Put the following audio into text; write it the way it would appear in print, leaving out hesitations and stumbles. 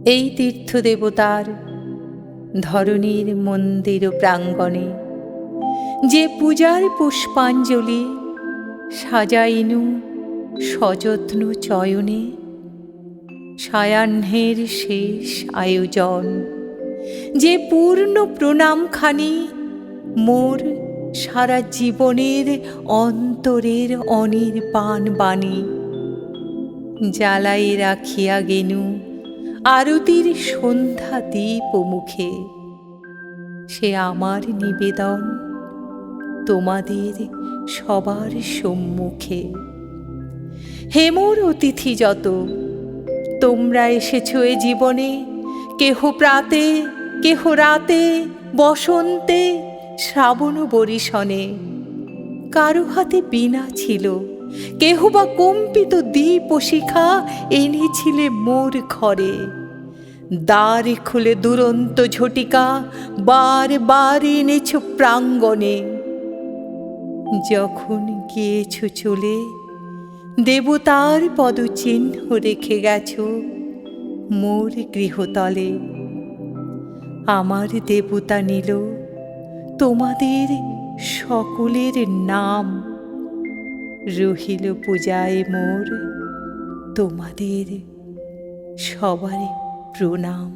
এই তীর্থদেবতার ধরণীর মন্দির প্রাঙ্গণে যে পূজার পুষ্পাঞ্জলি সাজাইনু সযত্ন চয়নে, সায়াহ্নের শেষ আয়োজন যে পূর্ণ প্রণামখানি মোর সারা জীবনের অন্তরের অনির্বাণ বাণী, জ্বালাই রাখিয়া গেনু আরতির সন্ধ্যা দীপ মুখে। সে আমার নিবেদন তোমাদের সবার সম্মুখে। হে মোর অতিথি যত, তোমরা এসেছ এ জীবনে, কেহ প্রাতে কেহ রাতে, বসন্তে শ্রাবণ বরিশনে। কারো হাতে বীণা ছিল, কেহ বা কম্পিত দীপ শিখা এনেছিলে মোর ঘরে। দ্বার খুলে দুরন্ত ঝটিকা বার বার এনেছ প্রাঙ্গণে। যখন গিয়েছ চলে দেবতার পদচিহ্ন রেখে গেছ মোর গৃহতলে। আমার দেবতা নিল তোমাদের সকলের নাম, রহিল পূজায় মোর তোমাদের সবার প্রণাম।